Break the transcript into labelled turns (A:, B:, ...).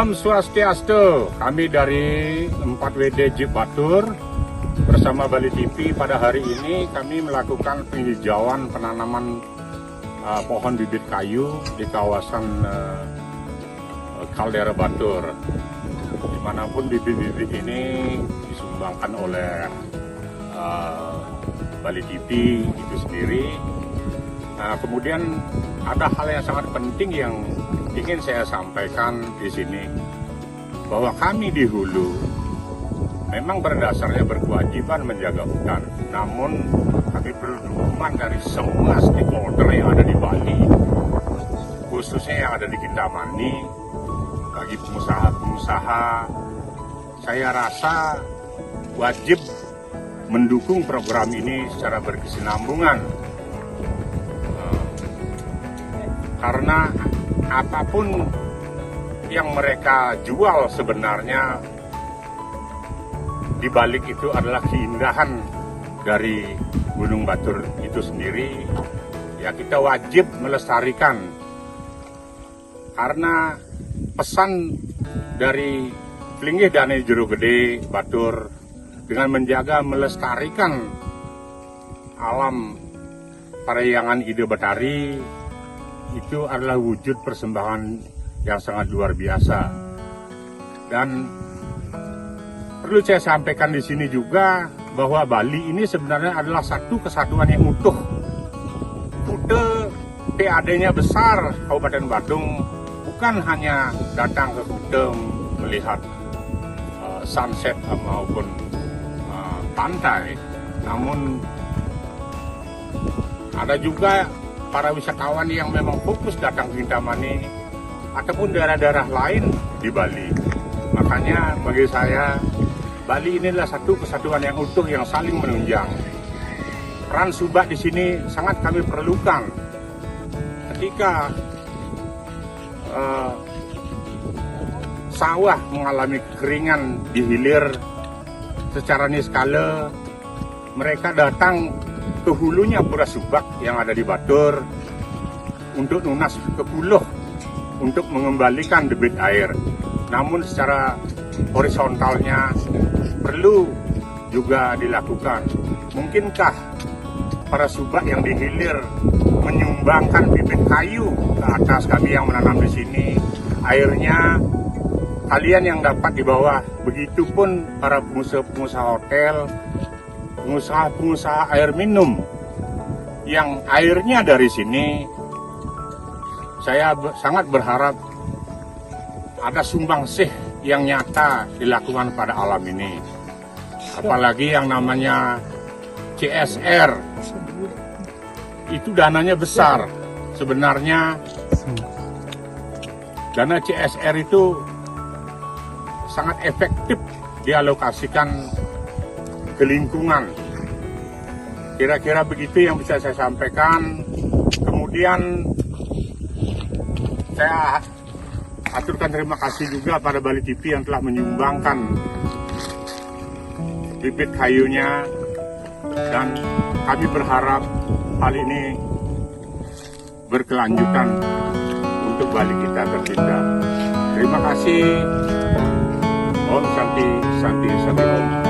A: Salam Swastiastu. Kami dari 4WD Jeep Batur bersama Bali TV pada hari ini kami melakukan penghijauan penanaman pohon bibit kayu di kawasan Kaldera Batur. Dimanapun bibit-bibit ini disumbangkan oleh Bali TV itu sendiri. Kemudian ada hal yang sangat penting yang ingin saya sampaikan di sini, bahwa kami di hulu memang berdasarnya berkewajiban menjaga hutan, namun kami perlu dukungan dari semua stakeholder yang ada di Bali, khususnya yang ada di Kintamani. Bagi pengusaha-pengusaha, saya rasa wajib mendukung program ini secara berkesinambungan, karena apapun yang mereka jual sebenarnya di balik itu adalah keindahan dari Gunung Batur itu sendiri. Ya, kita wajib melestarikan, karena pesan dari Plinggih Dane Jero Gede Batur dengan menjaga melestarikan alam Parahyangan Ide Betari itu adalah wujud persembahan yang sangat luar biasa. Dan perlu saya sampaikan di sini juga bahwa Bali ini sebenarnya adalah satu kesatuan yang utuh. Kute PAD-nya besar, Kabupaten Badung, bukan hanya datang ke Kute melihat sunset maupun pantai, namun ada juga para wisatawan yang memang fokus datang ke Kintamani ataupun daerah-daerah lain di Bali. Makanya bagi saya, Bali ini adalah satu kesatuan yang utuh yang saling menunjang. Peran Subak di sini sangat kami perlukan. Ketika sawah mengalami kekeringan di hilir secara niskala, mereka datang ke hulunya Pura Subak yang ada di Batur untuk lunas ke Puluh untuk mengembalikan debit air. Namun secara horizontalnya perlu juga dilakukan. Mungkinkah para Subak yang di hilir menyumbangkan bibit kayu ke atas kami yang menanam di sini? Airnya kalian yang dapat di bawah. Begitupun para pengusaha-pengusaha hotel, pengusaha-pengusaha air minum yang airnya dari sini. Saya sangat berharap ada sumbangsih yang nyata dilakukan pada alam ini. Apalagi yang namanya CSR, itu dananya besar. Sebenarnya dana CSR itu sangat efektif dialokasikan ke lingkungan. Kira-kira begitu yang bisa saya sampaikan. Kemudian saya aturkan terima kasih juga pada Bali TV yang telah menyumbangkan bibit kayunya, dan kami berharap hal ini berkelanjutan untuk Bali kita tercinta. Terima kasih. Om Santi Santi Santi Om.